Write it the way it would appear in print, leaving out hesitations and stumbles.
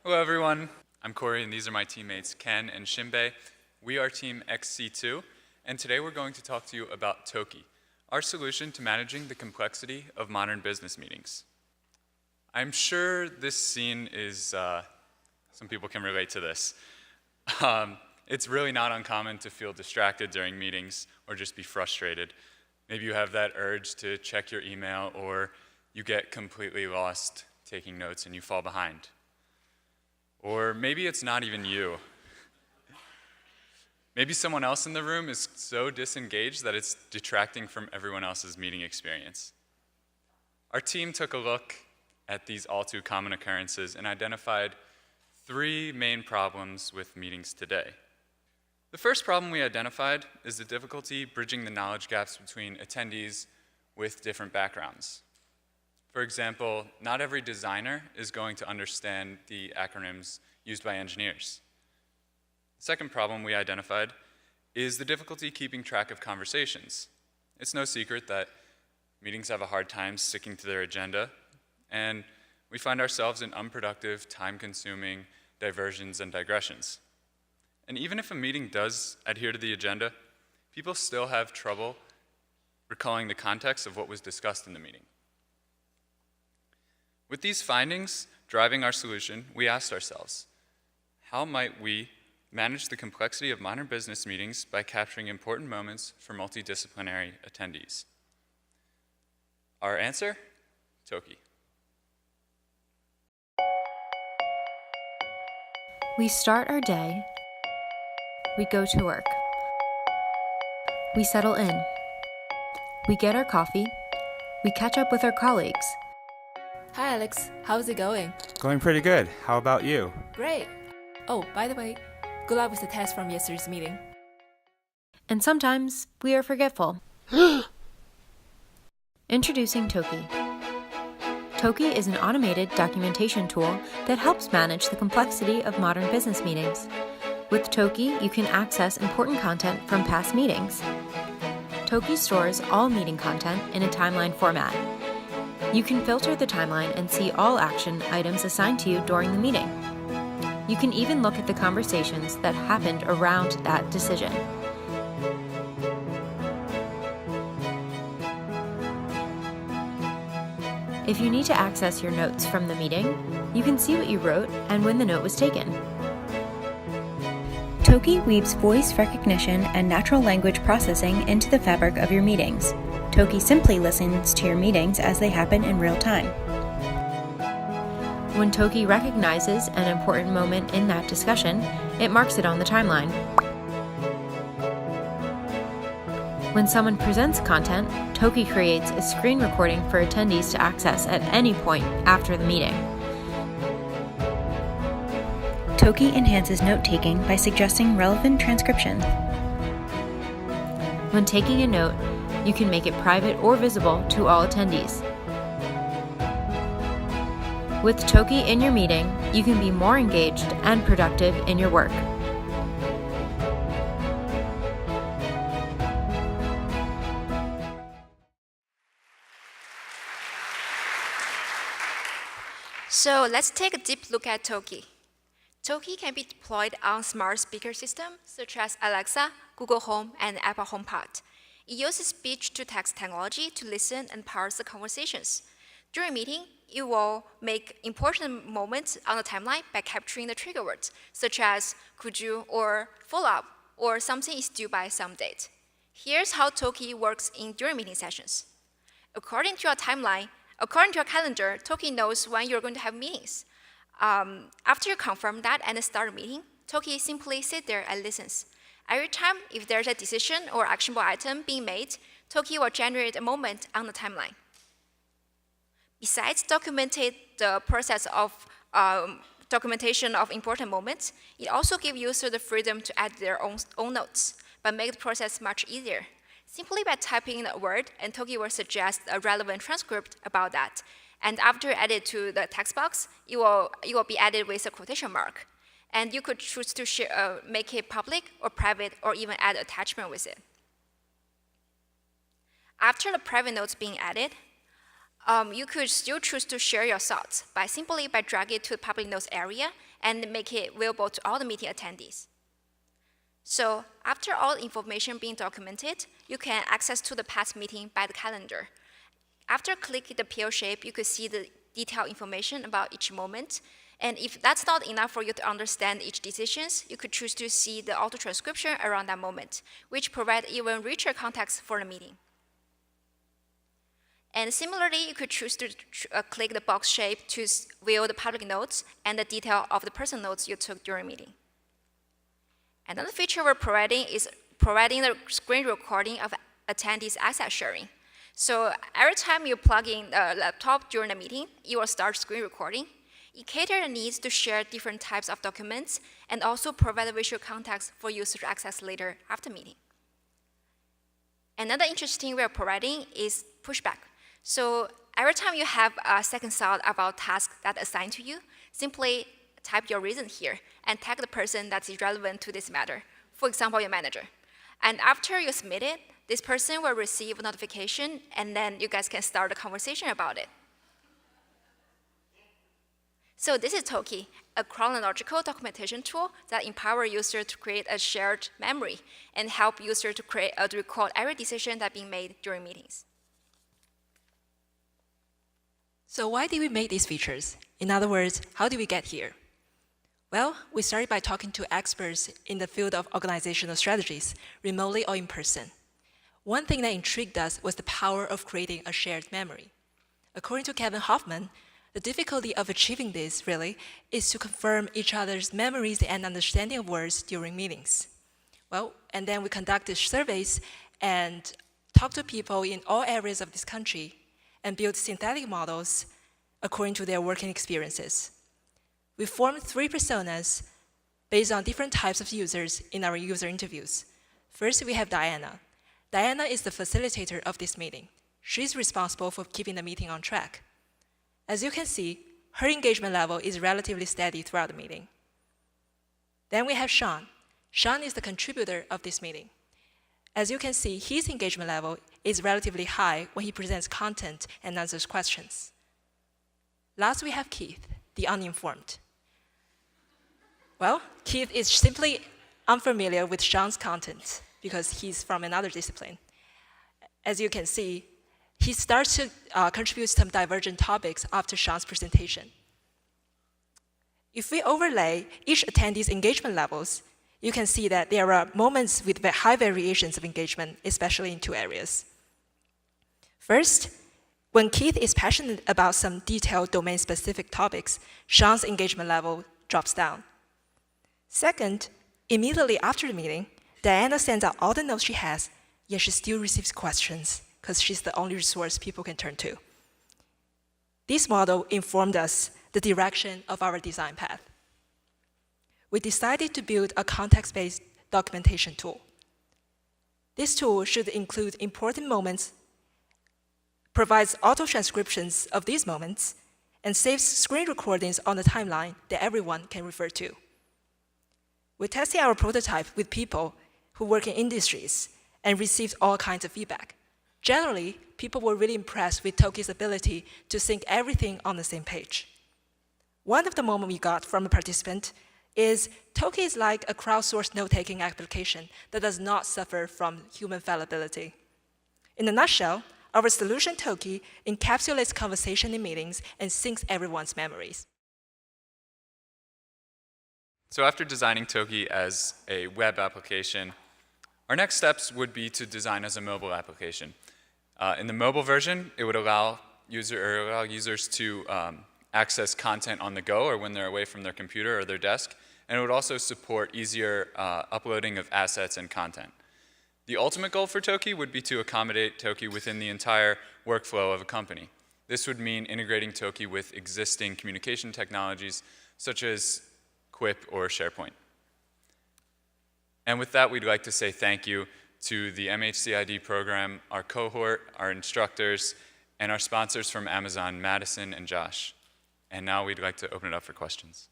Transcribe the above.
Hello everyone, I'm Corey and these are my teammates Ken and Shinbei. We are Team XC2 and today we're going to talk to you about Toki, our solution to managing the complexity of modern business meetings. I'm sure this scene is, some people can relate to this. It's really not uncommon to feel distracted during meetings or just be frustrated. Maybe you have that urge to check your email or you get completely lost taking notes and you fall behind. Or maybe it's not even you. Maybe someone else in the room is so disengaged that it's detracting from everyone else's meeting experience. Our team took a look at these all too common occurrences and identified 3 main problems with meetings today. The first problem we identified is the difficulty bridging the knowledge gaps between attendees with different backgrounds. For example, not every designer is going to understand the acronyms used by engineers. The second problem we identified is the difficulty keeping track of conversations. It's no secret that meetings have a hard time sticking to their agenda, and we find ourselves in unproductive, time-consuming diversions and digressions. And even if a meeting does adhere to the agenda, people still have trouble recalling the context of what was discussed in the meeting. With these findings driving our solution, we asked ourselves, how might we manage the complexity of modern business meetings by capturing important moments for multidisciplinary attendees? Our answer? Toki. We start our day, we go to work, we settle in, we get our coffee, we catch up with our colleagues. Hi Alex, how's it going? Going pretty good. How about you? Great. Oh, by the way, good luck with the test from yesterday's meeting. And sometimes we are forgetful. Introducing Toki. Toki is an automated documentation tool that helps manage the complexity of modern business meetings. With Toki, you can access important content from past meetings. Toki stores all meeting content in a timeline format. You can filter the timeline and see all action items assigned to you during the meeting. You can even look at the conversations that happened around that decision. If you need to access your notes from the meeting, you can see what you wrote and when the note was taken. Toki weaves voice recognition and natural language processing into the fabric of your meetings. Toki simply listens to your meetings as they happen in real time. When Toki recognizes an important moment in that discussion, it marks it on the timeline. When someone presents content, Toki creates a screen recording for attendees to access at any point after the meeting. Toki enhances note-taking by suggesting relevant transcriptions. When taking a note, you can make it private or visible to all attendees. With Toki in your meeting, you can be more engaged and productive in your work. So let's take a deep look at Toki. Toki can be deployed on smart speaker systems such as Alexa, Google Home, and Apple HomePod. It uses speech-to-text technology to listen and parse the conversations. During a meeting, it will make important moments on the timeline by capturing the trigger words, such as could you, or follow-up, or something is due by some date. Here's how Toki works during meeting sessions. According to your calendar, Toki knows when you're going to have meetings. After you confirm that and start a meeting, Toki simply sits there and listens. Every time if there's a decision or actionable item being made, Toki will generate a moment on the timeline. Besides documenting the process of documentation of important moments, it also gives users the freedom to add their own notes, but make the process much easier. Simply by typing in a word, and Toki will suggest a relevant transcript about that. And after added to the text box, it will be added with a quotation mark. And you could choose to make it public or private, or even add attachment with it. After the private notes being added, you could still choose to share your thoughts by dragging it to the public notes area and make it available to all the meeting attendees. So after all the information being documented, you can access to the past meeting by the calendar. After clicking the pill shape, you could see the detailed information about each moment. And if that's not enough for you to understand each decisions, you could choose to see the auto transcription around that moment, which provide even richer context for the meeting. And similarly, you could choose to click the box shape to view the public notes and the detail of the personal notes you took during meeting. Another feature we're providing is providing the screen recording of attendees' access sharing. So every time you plug in a laptop during a meeting, you will start screen recording. It caters the needs to share different types of documents and also provide visual context for users to access later after meeting. Another interesting way of providing is pushback. So every time you have a second thought about tasks that are assigned to you, simply type your reason here and tag the person that's relevant to this matter, for example, your manager. And after you submit it, this person will receive a notification, and then you guys can start a conversation about it. So this is Toki, a chronological documentation tool that empowers users to create a shared memory and help users to record every decision that's being made during meetings. So why did we make these features? In other words, how did we get here? Well, we started by talking to experts in the field of organizational strategies, remotely or in person. One thing that intrigued us was the power of creating a shared memory. According to Kevin Hoffman, the difficulty of achieving this, really, is to confirm each other's memories and understanding of words during meetings. Well, and then we conducted surveys and talked to people in all areas of this country and built synthetic models according to their working experiences. We formed 3 personas based on different types of users in our user interviews. First, we have Diana. Diana is the facilitator of this meeting. She's responsible for keeping the meeting on track. As you can see, her engagement level is relatively steady throughout the meeting. Then we have Sean. Sean is the contributor of this meeting. As you can see, his engagement level is relatively high when he presents content and answers questions. Last, we have Keith, the uninformed. Well, Keith is simply unfamiliar with Sean's content because he's from another discipline. As you can see, he starts to contribute some divergent topics after Sean's presentation. If we overlay each attendee's engagement levels, you can see that there are moments with high variations of engagement, especially in 2 areas. First, when Keith is passionate about some detailed domain-specific topics, Sean's engagement level drops down. Second, immediately after the meeting, Diana sends out all the notes she has, yet she still receives questions because she's the only resource people can turn to. This model informed us the direction of our design path. We decided to build a context-based documentation tool. This tool should include important moments, provides auto-transcriptions of these moments, and saves screen recordings on the timeline that everyone can refer to. We tested our prototype with people who work in industries and received all kinds of feedback. Generally, people were really impressed with Toki's ability to sync everything on the same page. One of the moments we got from a participant is Toki is like a crowdsourced note-taking application that does not suffer from human fallibility. In a nutshell, our solution Toki encapsulates conversation in meetings and syncs everyone's memories. So after designing Toki as a web application, our next steps would be to design as a mobile application. In the mobile version, it would allow users to access content on the go or when they're away from their computer or their desk, and it would also support easier uploading of assets and content. The ultimate goal for Toki would be to accommodate Toki within the entire workflow of a company. This would mean integrating Toki with existing communication technologies such as Quip or SharePoint. And with that, we'd like to say thank you to the MHCID program, our cohort, our instructors, and our sponsors from Amazon, Madison and Josh. And now we'd like to open it up for questions.